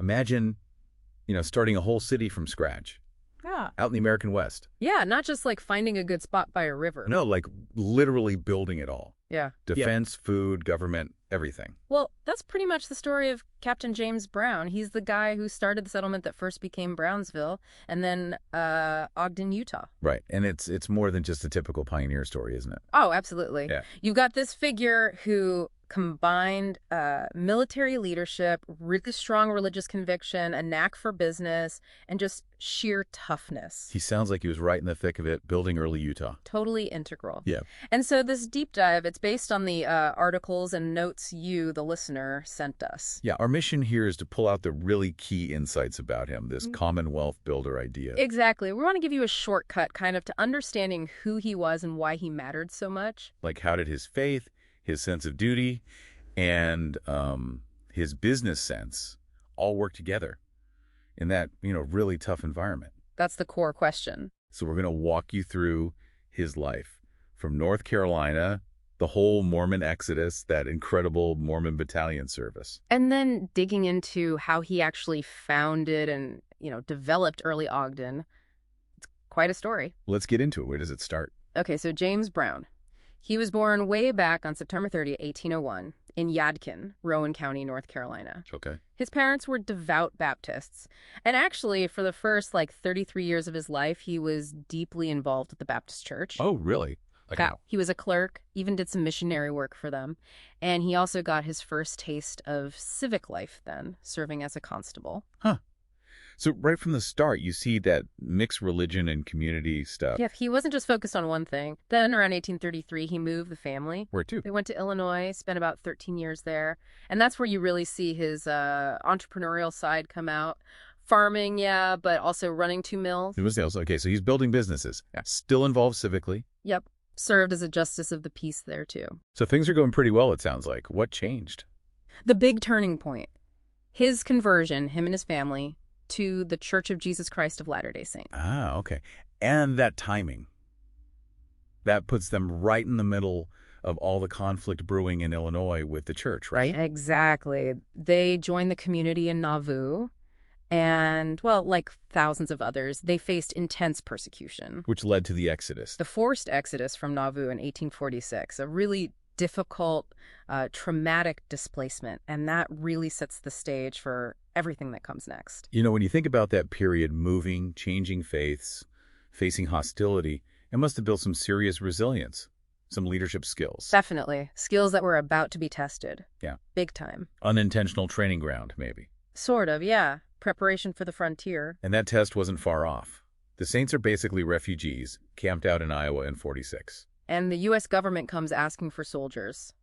Imagine, starting a whole city from scratch Yeah. out in the American West. Yeah, not just like finding a good spot by a river. No, like literally building it all. Yeah. Defense, food, government, everything. Well, that's pretty much the story of Captain James Brown. He's the guy who started the settlement that first became Brownsville and then Ogden, Utah. Right. And it's more than just a typical pioneer story, isn't it? Oh, absolutely. Yeah. You've got this figure who combined military leadership, really strong religious conviction, a knack for business, and just sheer toughness. He sounds like he was right in the thick of it, building early Utah. Totally integral. Yeah. And so this deep dive, it's based on the articles and notes you, the listener, sent us. Yeah, our mission here is to pull out the really key insights about him, this Commonwealth builder idea. Exactly. We want to give you a shortcut kind of to understanding who he was and why he mattered so much. Like, how did his faith, his sense of duty, and his business sense all work together in that, really tough environment? That's the core question. So we're going to walk you through his life from North Carolina, the whole Mormon exodus, that incredible Mormon battalion service. And then digging into how he actually founded and, developed early Ogden. It's quite a story. Let's get into it. Where does it start? Okay, so James Brown. He was born way back on September 30th, 1801, in Yadkin, Rowan County, North Carolina. Okay. His parents were devout Baptists. And actually, for the first, 33 years of his life, he was deeply involved with the Baptist Church. Oh, really? Like how? He was a clerk, even did some missionary work for them. And he also got his first taste of civic life then, serving as a constable. Huh. So right from the start, you see that mixed religion and community stuff. Yeah, he wasn't just focused on one thing. Then around 1833, he moved the family. Where to? They went to Illinois, spent about 13 years there. And that's where you really see his entrepreneurial side come out. Farming, yeah, but also running 2 mills. It was sales. Okay, so he's building businesses. Yeah. Still involved civically. Yep. Served as a justice of the peace there, too. So things are going pretty well, it sounds like. What changed? The big turning point. His conversion, him and his family, to the Church of Jesus Christ of Latter-day Saints. Ah, okay. And that timing. That puts them right in the middle of all the conflict brewing in Illinois with the church, right? Exactly. They joined the community in Nauvoo. And, well, like thousands of others, they faced intense persecution. Which led to the Exodus. The forced exodus from Nauvoo in 1846, a really difficult, traumatic displacement. And that really sets the stage for everything that comes next. When you think about that period, moving, changing faiths, facing hostility, it must have built some serious resilience, some leadership skills. Definitely. Skills that were about to be tested. Yeah. Big time. Unintentional training ground, maybe. Sort of, yeah. Preparation for the frontier. And that test wasn't far off. The Saints are basically refugees camped out in Iowa in 46. And the U.S. government comes asking for soldiers.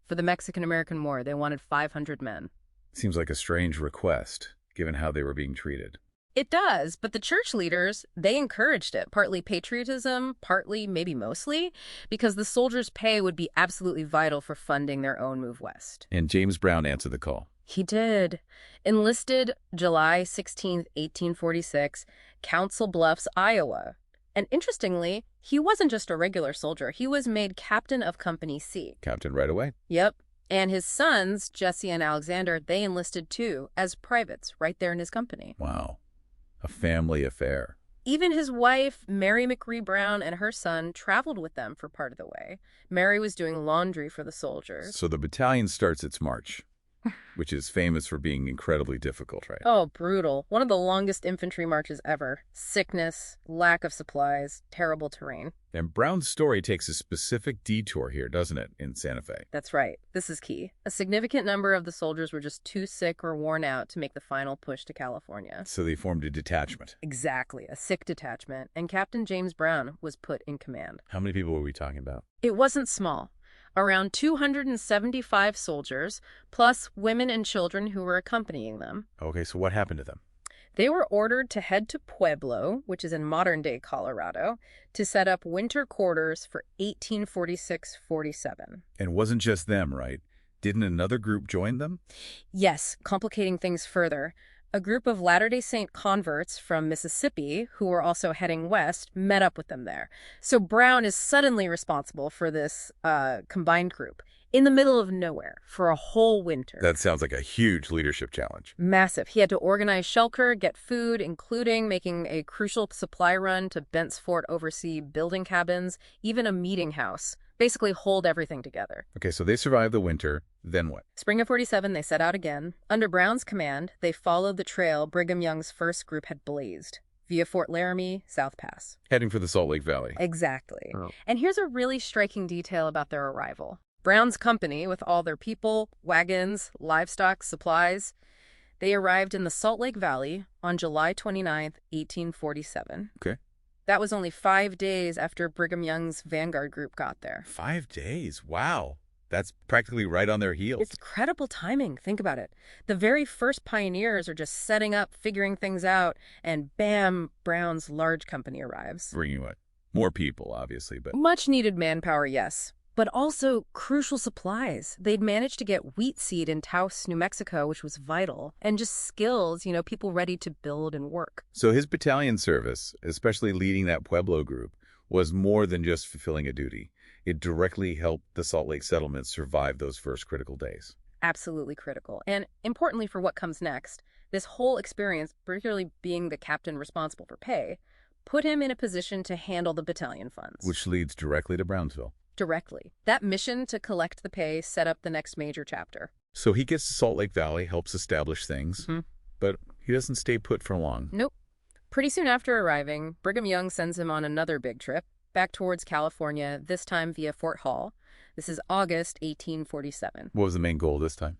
For the Mexican-American War, they wanted 500 men. Seems like a strange request, given how they were being treated. It does, but the church leaders, they encouraged it. Partly patriotism, partly, maybe mostly, because the soldiers' pay would be absolutely vital for funding their own move west. And James Brown answered the call. He did. Enlisted July 16th, 1846, Council Bluffs, Iowa. And interestingly, he wasn't just a regular soldier. He was made captain of Company C. Captain right away. Yep. And his sons, Jesse and Alexander, they enlisted too, as privates, right there in his company. Wow. A family affair. Even his wife, Mary McRee Brown, and her son traveled with them for part of the way. Mary was doing laundry for the soldiers. So the battalion starts its march, which is famous for being incredibly difficult, right? Oh, brutal. One of the longest infantry marches ever. Sickness, lack of supplies, terrible terrain. And Brown's story takes a specific detour here, doesn't it, in Santa Fe? That's right. This is key. A significant number of the soldiers were just too sick or worn out to make the final push to California. So they formed a detachment. Exactly, a sick detachment. And Captain James Brown was put in command. How many people were we talking about? It wasn't small. Around 275 soldiers, plus women and children who were accompanying them. Okay, so what happened to them? They were ordered to head to Pueblo, which is in modern-day Colorado, to set up winter quarters for 1846-47. And wasn't just them, right? Didn't another group join them? Yes, complicating things further. A group of Latter-day Saint converts from Mississippi, who were also heading west, met up with them there. So Brown is suddenly responsible for this combined group. in the middle of nowhere for a whole winter. That sounds like a huge leadership challenge. Massive. He had to organize shelter, get food, including making a crucial supply run to Bent's Fort, oversee building cabins, even a meeting house. Basically hold everything together. Okay, so they survived the winter. Then what? Spring of 47, they set out again. Under Brown's command, they followed the trail Brigham Young's first group had blazed, via Fort Laramie, South Pass. Heading for the Salt Lake Valley. Exactly. Oh. And here's a really striking detail about their arrival. Brown's company, with all their people, wagons, livestock, supplies, they arrived in the Salt Lake Valley on July 29th, 1847. Okay. That was only 5 days after Brigham Young's vanguard group got there. 5 days? Wow. That's practically right on their heels. It's incredible timing. Think about it. The very first pioneers are just setting up, figuring things out, and bam, Brown's large company arrives. Bringing what? More people, obviously, but... Much needed manpower, yes, but also crucial supplies. They'd managed to get wheat seed in Taos, New Mexico, which was vital, and just skills, people ready to build and work. So his battalion service, especially leading that Pueblo group, was more than just fulfilling a duty. It directly helped the Salt Lake settlement survive those first critical days. Absolutely critical. And importantly for what comes next, this whole experience, particularly being the captain responsible for pay, put him in a position to handle the battalion funds. Which leads directly to Brownsville. Directly. That mission to collect the pay set up the next major chapter. So he gets to Salt Lake Valley, helps establish things, but he doesn't stay put for long. Nope. Pretty soon after arriving, Brigham Young sends him on another big trip, back towards California, this time via Fort Hall. This is August 1847. What was the main goal this time?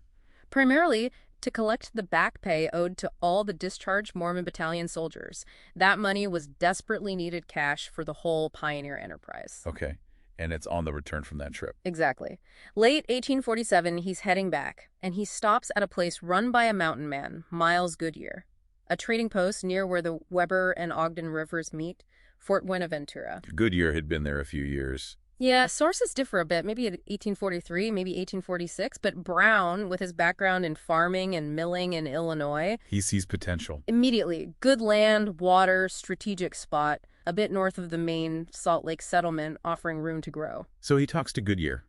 Primarily to collect the back pay owed to all the discharged Mormon Battalion soldiers. That money was desperately needed cash for the whole pioneer enterprise. Okay. And it's on the return from that trip. Exactly. Late 1847, he's heading back, and he stops at a place run by a mountain man, Miles Goodyear, a trading post near where the Weber and Ogden rivers meet, Fort Buenaventura. Goodyear had been there a few years. Yeah, sources differ a bit, maybe at 1843, maybe 1846, but Brown, with his background in farming and milling in Illinois... He sees potential. Immediately. Good land, water, strategic spot, a bit north of the main Salt Lake settlement, offering room to grow. So he talks to Goodyear,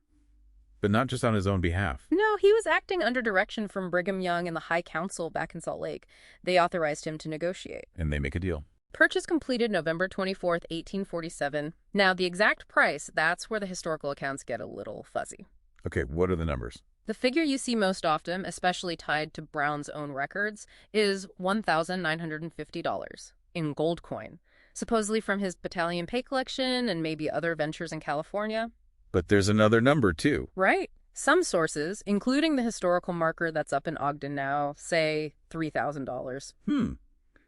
but not just on his own behalf. No, he was acting under direction from Brigham Young and the High Council back in Salt Lake. They authorized him to negotiate. And they make a deal. Purchase completed November 24th, 1847. Now, the exact price, that's where the historical accounts get a little fuzzy. Okay, what are the numbers? The figure you see most often, especially tied to Brown's own records, is $1,950 in gold coin, supposedly from his battalion pay collection and maybe other ventures in California. But there's another number, too. Right. Some sources, including the historical marker that's up in Ogden now, say $3,000.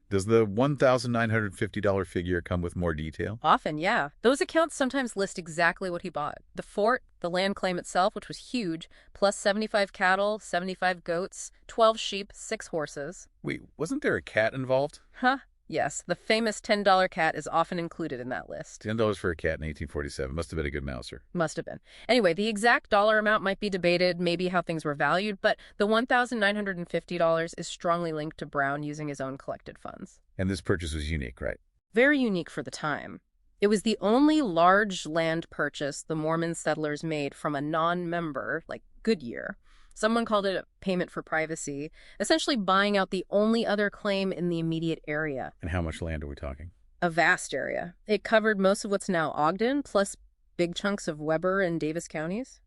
Does the $1,950 figure come with more detail? Often, yeah. Those accounts sometimes list exactly what he bought. The fort, the land claim itself, which was huge, plus 75 cattle, 75 goats, 12 sheep, 6 horses. Wait, wasn't there a cat involved? Huh? Yes, the famous $10 cat is often included in that list. $10 for a cat in 1847. Must have been a good mouser. Must have been. Anyway, the exact dollar amount might be debated, maybe how things were valued, but the $1,950 is strongly linked to Brown using his own collected funds. And this purchase was unique, right? Very unique for the time. It was the only large land purchase the Mormon settlers made from a non-member, like Goodyear. Someone called it a payment for privacy, essentially buying out the only other claim in the immediate area. And how much land are we talking? A vast area. It covered most of what's now Ogden, plus big chunks of Weber and Davis counties.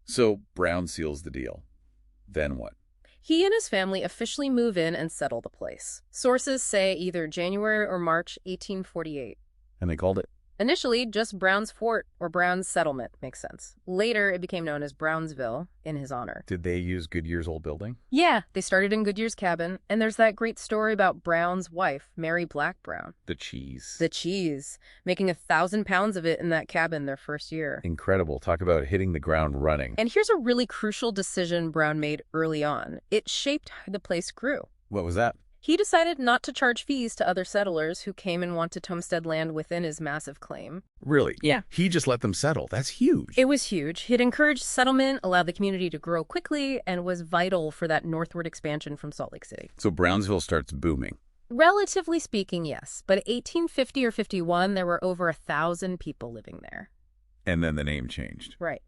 So Brown seals the deal. Then what? He and his family officially move in and settle the place. Sources say either January or March 1848. And they called it? Initially, just Brown's Fort or Brown's Settlement makes sense. Later, it became known as Brownsville in his honor. Did they use Goodyear's old building? Yeah, they started in Goodyear's cabin, and there's that great story about Brown's wife, Mary Black Brown. The cheese. The cheese, making 1,000 pounds of it in that cabin their first year. Incredible. Talk about hitting the ground running. And here's a really crucial decision Brown made early on. It shaped how the place grew. What was that? He decided not to charge fees to other settlers who came and wanted homestead land within his massive claim. Really? Yeah. He just let them settle. That's huge. It was huge. It encouraged settlement, allowed the community to grow quickly, and was vital for that northward expansion from Salt Lake City. So Brownsville starts booming. Relatively speaking, yes. But 1850 or 51, there were over 1,000 people living there. And then the name changed. Right.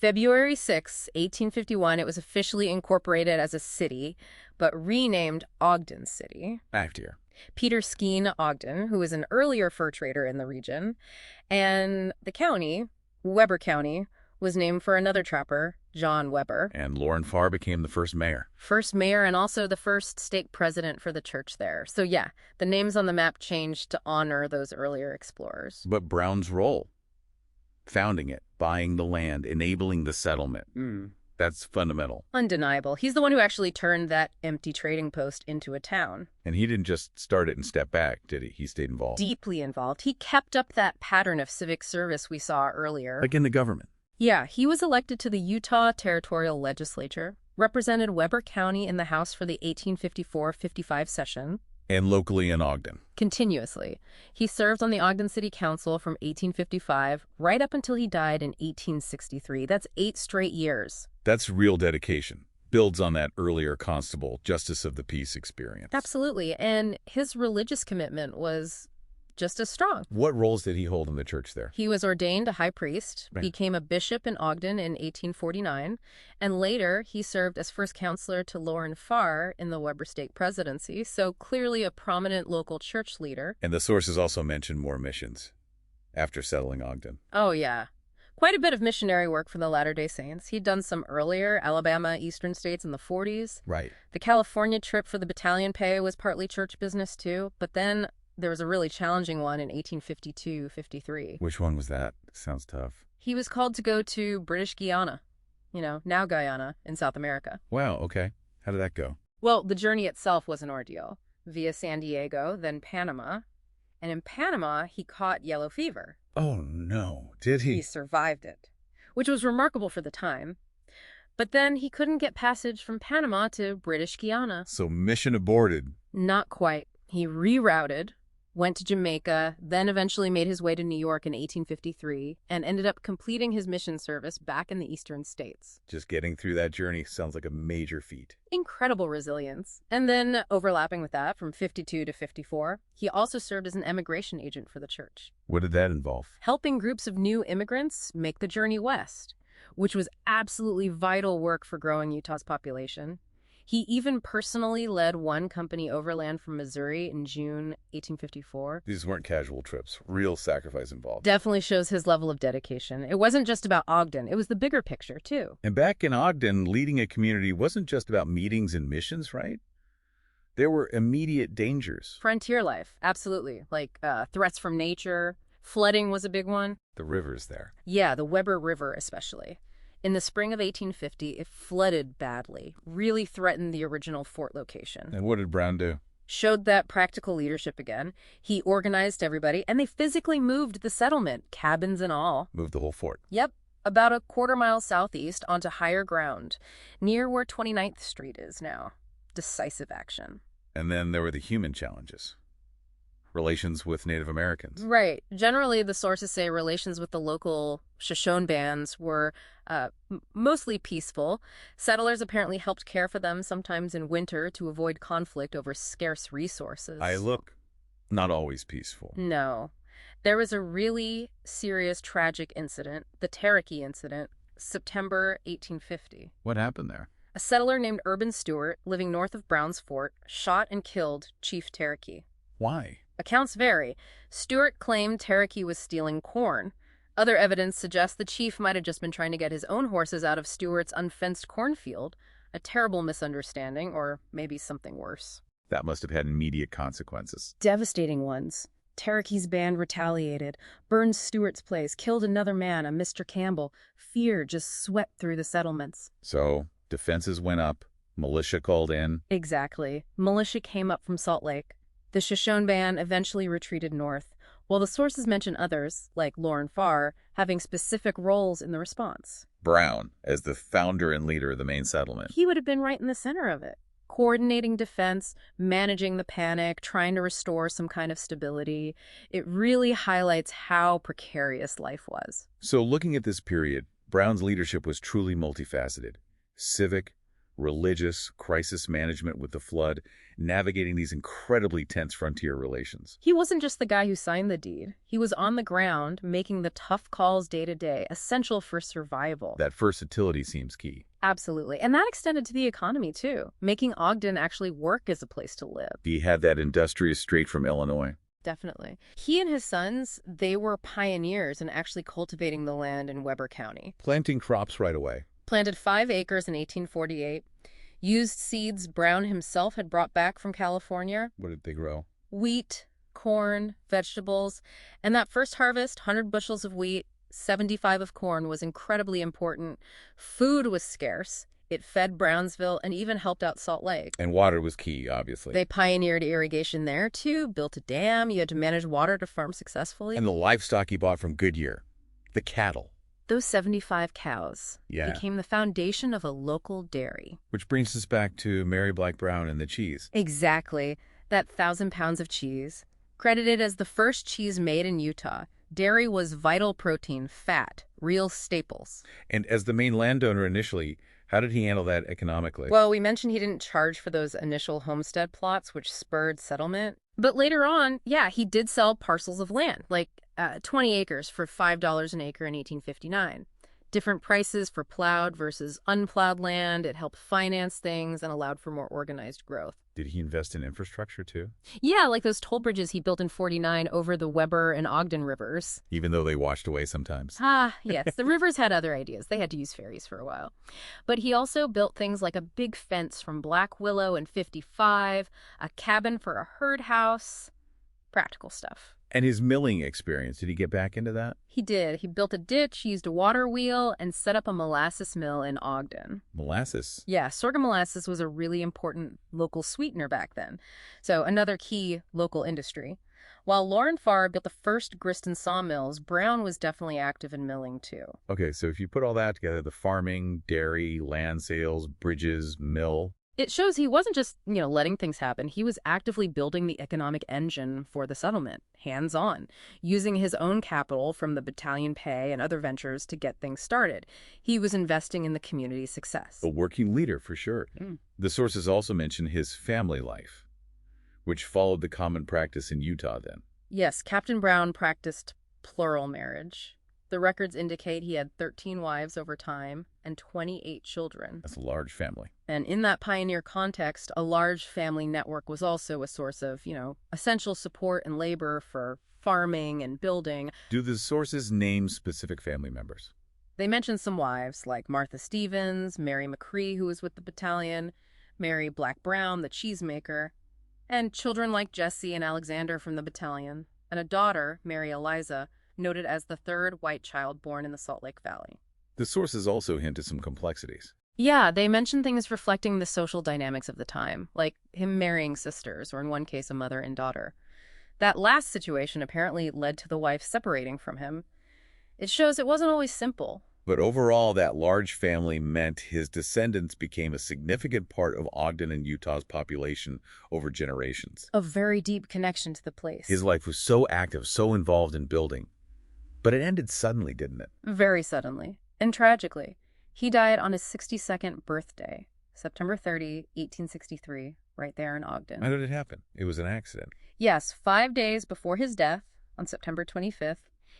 February 6, 1851, it was officially incorporated as a city, but renamed Ogden City. After. Peter Skeen Ogden, who was an earlier fur trader in the region, and the county, Weber County, was named for another trapper, John Weber. And Lauren Farr became the first mayor. First mayor and also the first stake president for the church there. So yeah, the names on the map changed to honor those earlier explorers. But Brown's role, founding it, buying the land, enabling the settlement, that's fundamental. Undeniable. He's the one who actually turned that empty trading post into a town. And he didn't just start it and step back, did he? He stayed involved. Deeply involved. He kept up that pattern of civic service we saw earlier. Like in the government. Yeah, he was elected to the Utah Territorial Legislature, represented Weber County in the House for the 1854-55 session. And locally in Ogden. Continuously. He served on the Ogden City Council from 1855 right up until he died in 1863. That's 8 straight years. That's real dedication. Builds on that earlier constable, justice of the peace experience. Absolutely. And his religious commitment was just as strong. What roles did he hold in the church there? He was ordained a high priest, Right. became a bishop in Ogden in 1849, and later he served as first counselor to Lauren Farr in the Weber Stake presidency, so clearly a prominent local church leader. And the sources also mention more missions after settling Ogden. Oh, yeah. Quite a bit of missionary work for the Latter-day Saints. He'd done some earlier Alabama, Eastern states in the 40s. Right. The California trip for the battalion pay was partly church business too, but then there was a really challenging one in 1852-53. Which one was that? Sounds tough. He was called to go to British Guiana, now Guyana, in South America. Wow, okay. How did that go? Well, the journey itself was an ordeal. Via San Diego, then Panama. And in Panama, he caught yellow fever. Oh, no. Did He he? survived it, which was remarkable for the time. But then he couldn't get passage from Panama to British Guiana. So mission aborted. Not quite. He rerouted, went to Jamaica, then eventually made his way to New York in 1853, and ended up completing his mission service back in the eastern states. Just getting through that journey sounds like a major feat. Incredible resilience. And then, overlapping with that, from 52 to 54, he also served as an emigration agent for the church, What did that involve? helping groups of new immigrants make the journey west, which was absolutely vital work for growing Utah's population. He even personally led one company overland from Missouri in June 1854. These weren't casual trips. Real sacrifice involved. Definitely shows his level of dedication. It wasn't just about Ogden. It was the bigger picture, too. And back in Ogden, leading a community wasn't just about meetings and missions, right? There were immediate dangers. Frontier life, absolutely. Like threats from nature. Flooding was a big one. The rivers there. Yeah, the Weber River especially. In the spring of 1850, it flooded badly, really threatened the original fort location. And what did Brown do? Showed that practical leadership again. He organized everybody, and they physically moved the settlement, cabins and all. Moved the whole fort. Yep, about a quarter-mile southeast onto higher ground, near where 29th Street is now. Decisive action. And then there were the human challenges. Relations with Native Americans. Right. Generally, the sources say relations with the local Shoshone bands were mostly peaceful. Settlers apparently helped care for them, sometimes in winter, to avoid conflict over scarce resources. Not always peaceful. No. There was a really serious, tragic incident, the Cherokee incident, September 1850. What happened there? A settler named Urban Stewart, living north of Brown's Fort, shot and killed Chief Cherokee. Why? Accounts vary. Stewart claimed Cherokee was stealing corn. Other evidence suggests the chief might have just been trying to get his own horses out of Stewart's unfenced cornfield. A terrible misunderstanding, or maybe something worse. That must have had immediate consequences. Devastating ones. Cherokee's band retaliated, burned Stewart's place, killed another man, a Mr. Campbell. Fear just swept through the settlements. So, defenses went up, militia called in. Exactly. Militia came up from Salt Lake. The Shoshone band eventually retreated north, while the sources mention others, like Lauren Farr, having specific roles in the response. Brown, as the founder and leader of the main settlement. He would have been right in the center of it, coordinating defense, managing the panic, trying to restore some kind of stability. It really highlights how precarious life was. So looking at this period, Brown's leadership was truly multifaceted. Civic, religious, crisis management with the flood, navigating these incredibly tense frontier relations. He wasn't just the guy who signed the deed. He was on the ground, making the tough calls day to day, essential for survival. That versatility seems key. Absolutely. And that extended to the economy, too, making Ogden actually work as a place to live. He had that industrious trait from Illinois. Definitely. He and his sons, they were pioneers in actually cultivating the land in Weber County. Planting crops right away. Planted 5 acres in 1848. Used seeds Brown himself had brought back from California. What did they grow? Wheat, corn, vegetables. And that first harvest, 100 bushels of wheat, 75 of corn, was incredibly important. Food was scarce. It fed Brownsville and even helped out Salt Lake. And water was key, obviously. They pioneered irrigation there, too, built a dam. You had to manage water to farm successfully. And the livestock he bought from Goodyear. The cattle. Those 75 cows became the foundation of a local dairy. Which brings us back to Mary Black Brown and the cheese. Exactly. That 1,000 pounds of cheese. Credited as the first cheese made in Utah, dairy was vital protein, fat, real staples. And as the main landowner initially, how did he handle that economically? Well, we mentioned he didn't charge for those initial homestead plots, which spurred settlement. But later on, yeah, he did sell parcels of land, like 20 acres for $5 an acre in 1859. Different prices for plowed versus unplowed land. It helped finance things and allowed for more organized growth. Did he invest in infrastructure too? Yeah, like those toll bridges he built in 49 over the Weber and Ogden rivers. Even though they washed away sometimes. Yes, the rivers had other ideas. They had to use ferries for a while. But he also built things like a big fence from black willow in 55, a cabin for a herd house, practical stuff. And his milling experience, did he get back into that? He did. He built a ditch, used a water wheel, and set up a molasses mill in Ogden. Molasses? Yeah, sorghum molasses was a really important local sweetener back then. So another key local industry. While Loren Farr built the first grist and sawmills, Brown was definitely active in milling too. Okay, so if you put all that together, the farming, dairy, land sales, bridges, mill, it shows he wasn't just, letting things happen. He was actively building the economic engine for the settlement, hands-on, using his own capital from the battalion pay and other ventures to get things started. He was investing in the community's success. A working leader, for sure. The sources also mention his family life, which followed the common practice in Utah then. Yes, Captain Brown practiced plural marriage. The records indicate he had 13 wives over time and 28 children. That's a large family. And in that pioneer context, a large family network was also a source of, essential support and labor for farming and building. Do the sources name specific family members? They mention some wives like Martha Stevens, Mary McCree, who was with the battalion, Mary Black Brown, the cheesemaker, and children like Jesse and Alexander from the battalion, and a daughter, Mary Eliza, noted as the third white child born in the Salt Lake Valley. The sources also hint at some complexities. Yeah, they mention things reflecting the social dynamics of the time, like him marrying sisters, or in one case, a mother and daughter. That last situation apparently led to the wife separating from him. It shows it wasn't always simple. But overall, that large family meant his descendants became a significant part of Ogden and Utah's population over generations. A very deep connection to the place. His life was so active, so involved in building. But it ended suddenly, didn't it? Very suddenly. And tragically. He died on his 62nd birthday, September 30, 1863, right there in Ogden. How did it happen? It was an accident. Yes, 5 days before his death, on September 25th,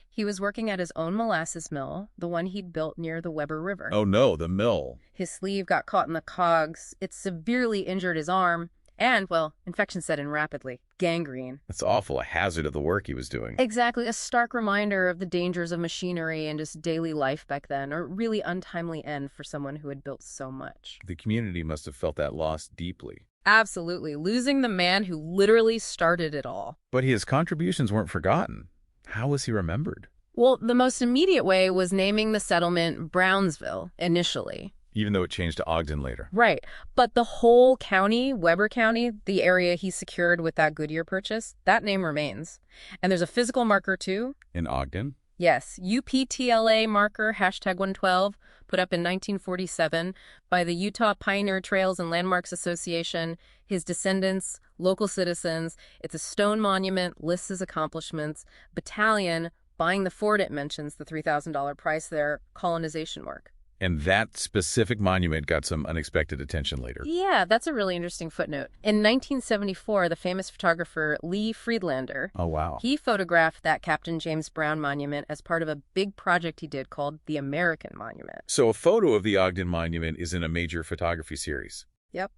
he was working at his own molasses mill, the one he'd built near the Weber River. Oh no, the mill. His sleeve got caught in the cogs. It severely injured his arm. And, infection set in rapidly. Gangrene. That's awful, a hazard of the work he was doing. Exactly, a stark reminder of the dangers of machinery and just daily life back then, a really untimely end for someone who had built so much. The community must have felt that loss deeply. Absolutely, losing the man who literally started it all. But his contributions weren't forgotten. How was he remembered? Well, the most immediate way was naming the settlement Brownsville, initially. Even though it changed to Ogden later. Right. But the whole county, Weber County, the area he secured with that Goodyear purchase, that name remains. And there's a physical marker, too. In Ogden? Yes. UPTLA marker, #112, put up in 1947 by the Utah Pioneer Trails and Landmarks Association, his descendants, local citizens. It's a stone monument, lists his accomplishments. Battalion, buying the fort, it mentions the $3,000 price there, colonization work. And that specific monument got some unexpected attention later. Yeah, that's a really interesting footnote. In 1974, the famous photographer Lee Friedlander, Oh, wow. he photographed that Captain James Brown monument as part of a big project he did called the American Monument. So a photo of the Ogden Monument is in a major photography series. Yep.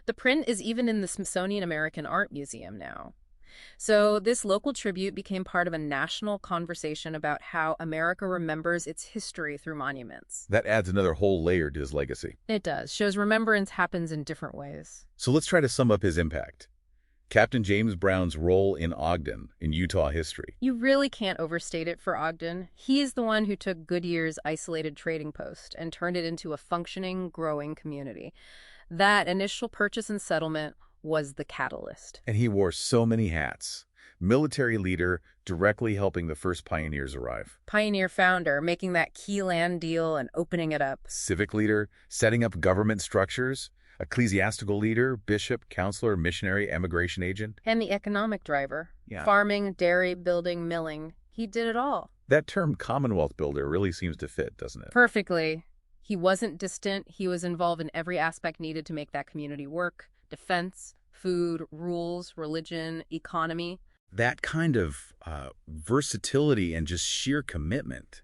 The print is even in the Smithsonian American Art Museum now. So this local tribute became part of a national conversation about how America remembers its history through monuments. That adds another whole layer to his legacy. It does. Shows remembrance happens in different ways. So let's try to sum up his impact. Captain James Brown's role in Ogden in Utah history. You really can't overstate it for Ogden. He is the one who took Goodyear's isolated trading post and turned it into a functioning, growing community. That initial purchase and settlement was the catalyst. And he wore so many hats. Military leader, directly helping the first pioneers arrive. Pioneer founder, making that key land deal and opening it up. Civic leader, setting up government structures. Ecclesiastical leader, bishop, counselor, missionary, emigration agent. And the economic driver. Yeah. Farming, dairy, building, milling. He did it all. That term Commonwealth builder really seems to fit, doesn't it? Perfectly. He wasn't distant. He was involved in every aspect needed to make that community work. Defense, food, rules, religion, economy. That kind of versatility and just sheer commitment,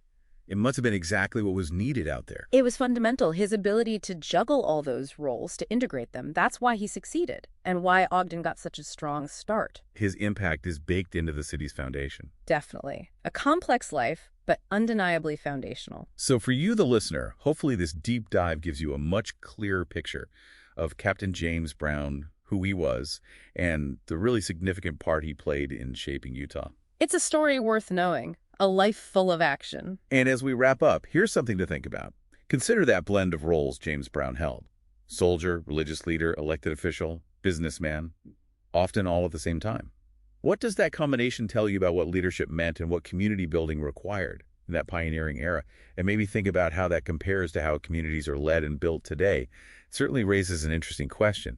it must have been exactly what was needed out there. It was fundamental, his ability to juggle all those roles, to integrate them. That's why he succeeded, and why Ogden got such a strong start. His impact is baked into the city's foundation. Definitely. A complex life, but undeniably foundational. So for you, the listener, hopefully this deep dive gives you a much clearer picture of Captain James Brown, who he was, and the really significant part he played in shaping Utah. It's a story worth knowing, a life full of action. And as we wrap up, here's something to think about. Consider that blend of roles James Brown held. Soldier, religious leader, elected official, businessman, often all at the same time. What does that combination tell you about what leadership meant and what community building required in that pioneering era? And maybe think about how that compares to how communities are led and built today. It certainly raises an interesting question.